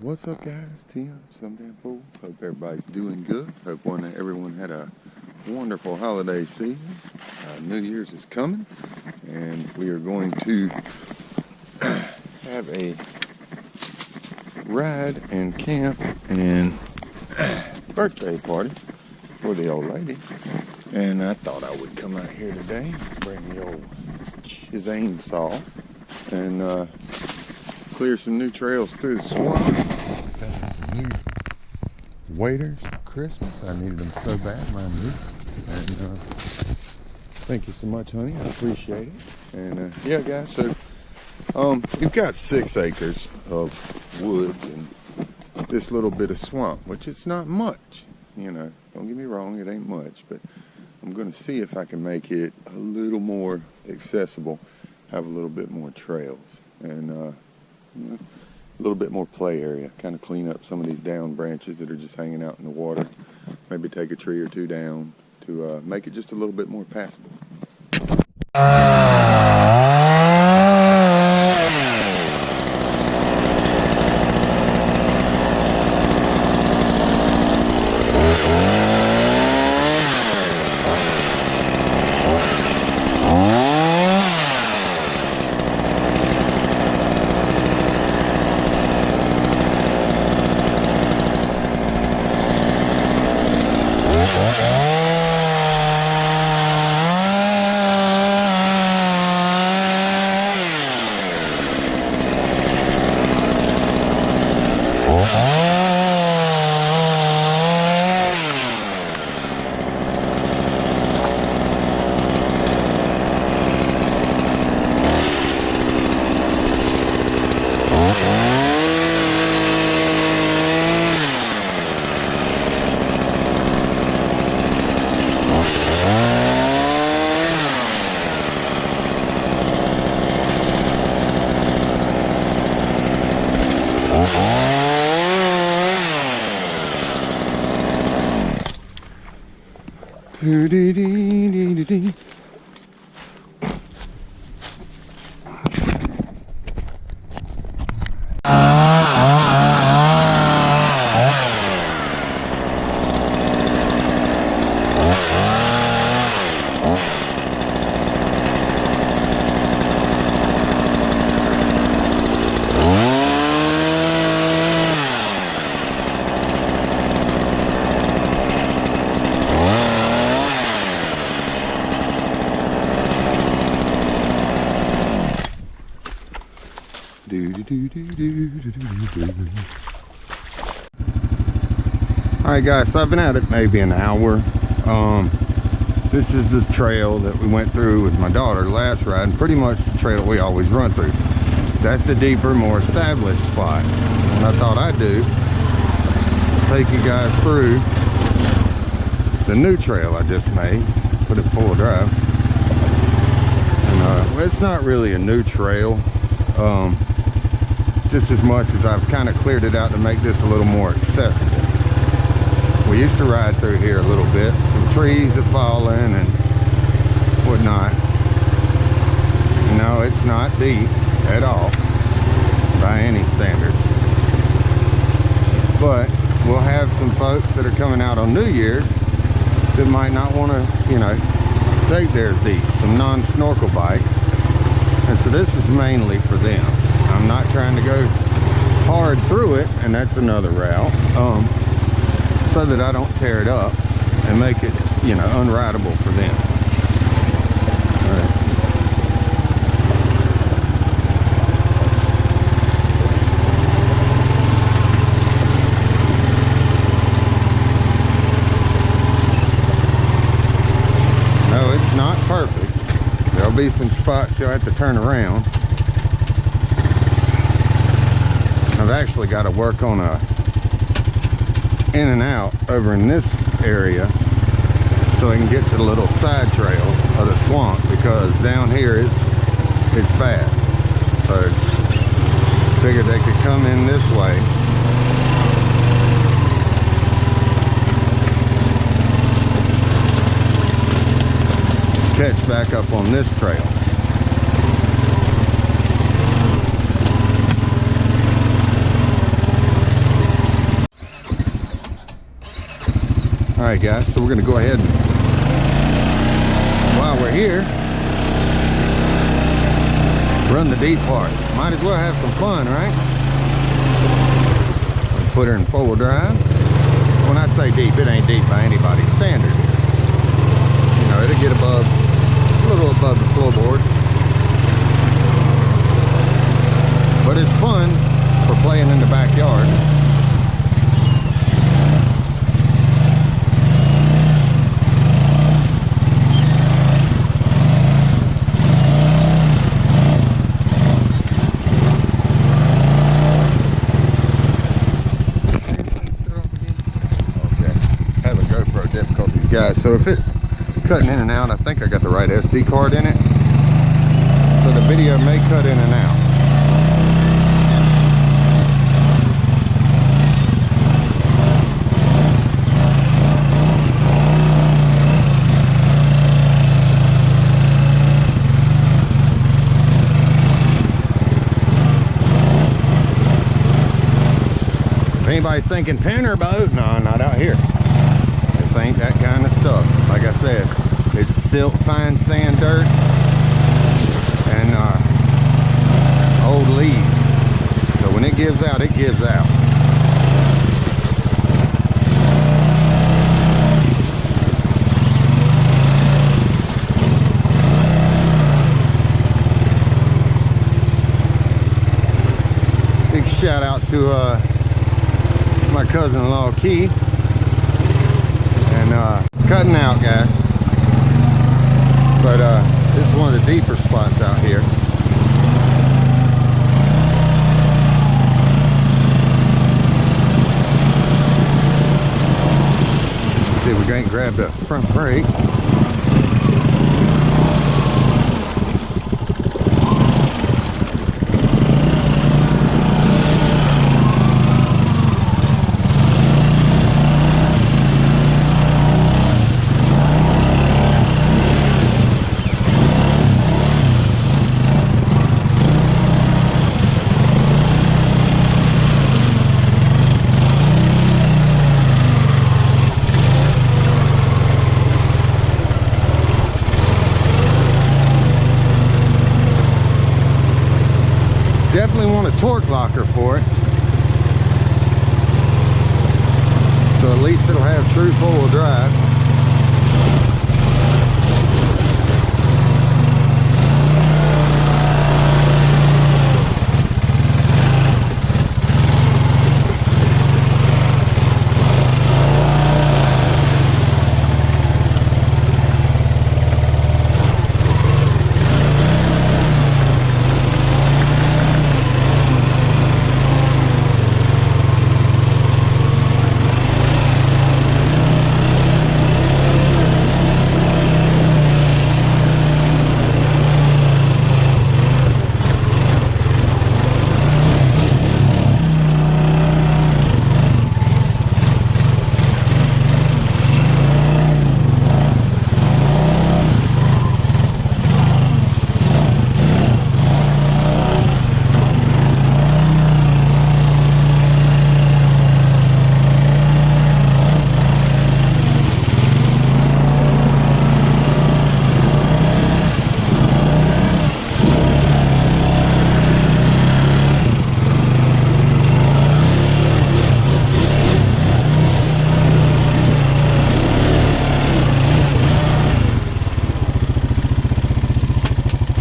What's up, guys? Tim, Some Damn Fools. Hope everybody's doing good. Hope everyone had a wonderful holiday season. New Year's is coming, and we are going to have a ride and camp and birthday party for the old lady. And I thought I would come out here today, bring the old Shazam saw, and clear some new trails through the swamp. Got some new waders for Christmas. I needed them so bad, mind you. And thank you so much, honey. I appreciate it. And yeah, guys. So we've got 6 acres of woods and this little bit of swamp, which it's not much. You know, don't get me wrong, it ain't much, but I'm going to see if I can make it a little more accessible, have a little bit more trails, and a little bit more play area, kind of clean up some of these down branches that are just hanging out in the water, maybe take a tree or two down to make it just a little bit more passable. Alright guys, so I've been at it maybe an hour. This is the trail that we went through with my daughter last ride, and pretty much the trail we always run through. That's the deeper, more established spot. What I thought I'd do is take you guys through the new trail I just made, put it full drive. And it's not really a new trail, just as much as I've kind of cleared it out to make this a little more accessible. We used to ride through here a little bit. Some trees have fallen and whatnot. No, it's not deep at all by any standards. But we'll have some folks that are coming out on New Year's that might not want to, you know, take theirs deep. Some non-snorkel bikes. And so this is mainly for them. I'm not trying to go hard through it, and that's another route. So that I don't tear it up and make it, you know, unrideable for them. All right. No, it's not perfect. There'll be some spots you'll have to turn around. I've actually got to work on a in and out over in this area so I can get to the little side trail of the swamp, because down here it's bad. So figured they could come in this way catch back up on this trail. All right, guys, so we're gonna go ahead and, while we're here, run the deep part. Might as well have some fun, right? Put her in 4-wheel drive. When I say deep, it ain't deep by anybody's standard. You know, it'll get above, a little above the floorboards. But it's fun for playing in the backyard. Guys, so if it's cutting in and out, I think I got the right SD card in it, so the video may cut in and out. If anybody's thinking pin or boat, no, not out here. Ain't that kind of stuff. Like I said, it's silt, fine sand, dirt, and old leaves. So when it gives out, it gives out. Big shout out to my cousin-in-law Key. It's cutting out, guys, but this is one of the deeper spots out here. Let's see if we can't grab the front brake. Definitely want a torque locker for it, so at least it'll have true 4-wheel drive.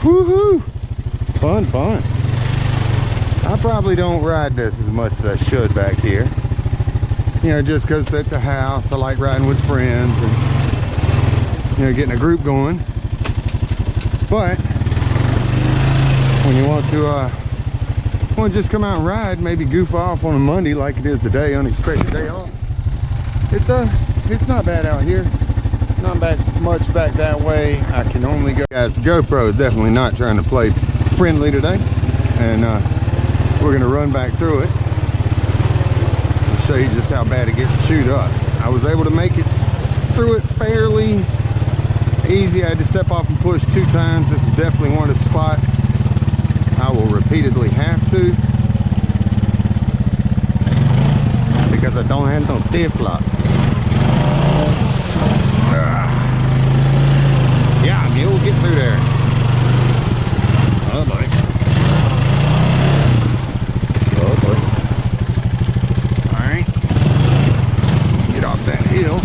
Woohoo! Fun, fun. I probably don't ride this as much as I should back here. You know, just because it's at the house. I like riding with friends and, you know, getting a group going. But when you want to just come out and ride, maybe goof off on a Monday like it is today, unexpected day off. It's not bad out here. Not bad, much back that way. I can only go. Guys, the GoPro is definitely not trying to play friendly today, and we're gonna run back through it and show you just how bad it gets chewed up. I was able to make it through it fairly easy. I had to step off and push 2 times. This is definitely one of the spots I will repeatedly have to, because I don't have no flip flop. get through there. Oh, buddy. Oh, buddy. All right. Get off that hill.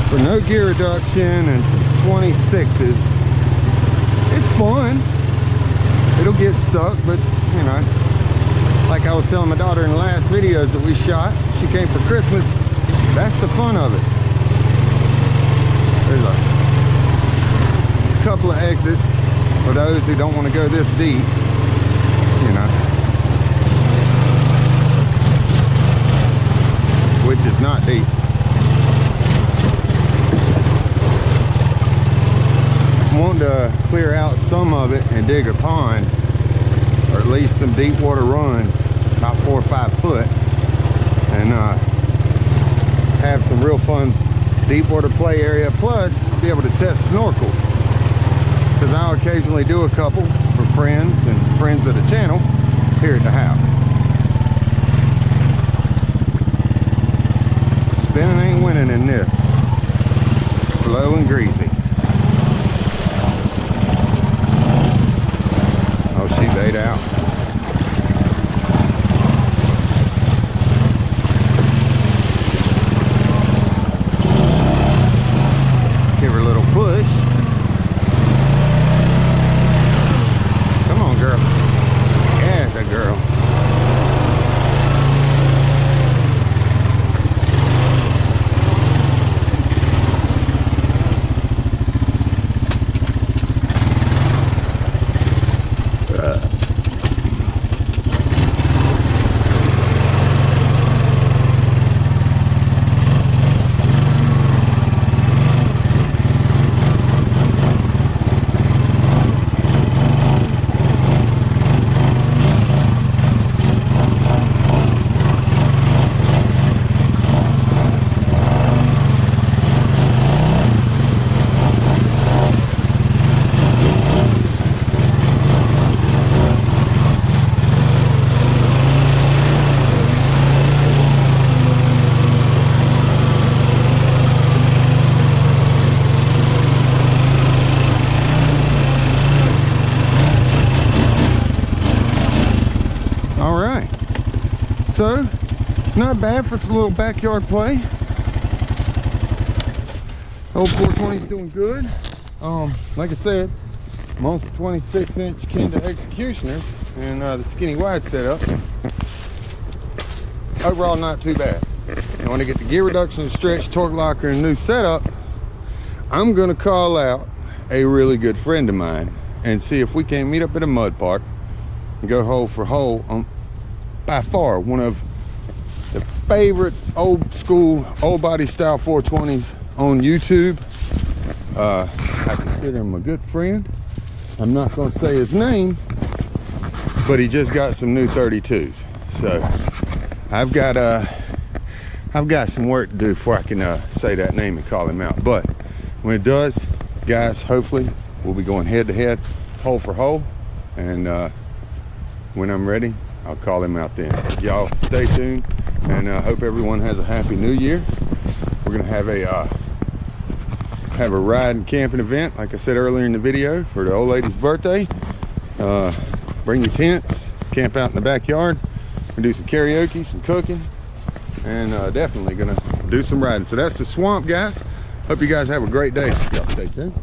For no gear reduction and some 26s, it's fun. It'll get stuck, but you know, like I was telling my daughter in the last videos that we shot, she came for Christmas, that's the fun of it. There's a couple of exits for those who don't want to go this deep, you know, which is not deep. Want to clear out some of it and dig a pond, or at least some deep water runs about 4 or 5 foot, and have some real fun deep water play area, plus be able to test snorkels, because I'll occasionally do a couple for friends and friends of the channel here at the house. Spinning ain't winning in this. Slow and greasy. She laid out. Give her a little push. Come on, girl. Yeah, good girl. So, not bad for some little backyard play. Old 420's doing good. Like I said, I'm on some 26-inch Kenda Executioners and the skinny wide setup. Overall, not too bad. And when I get the gear reduction, the stretch, torque locker, and new setup, I'm gonna call out a really good friend of mine and see if we can meet up at a mud park and go hole for hole on by far one of the favorite old school, old body style 420s on YouTube. I consider him a good friend. I'm not going to say his name, but he just got some new 32s. So I've got some work to do before I can say that name and call him out. But when it does, guys, hopefully we'll be going head to head, hole for hole, and when I'm ready, I'll call him out then. Y'all stay tuned, and I hope everyone has a happy new year. We're gonna have a ride and camping event, like I said earlier in the video, for the old lady's birthday. Bring your tents, camp out in the backyard, and do some karaoke, some cooking, and definitely gonna do some riding. So that's the swamp, guys. Hope you guys have a great day. Y'all stay tuned.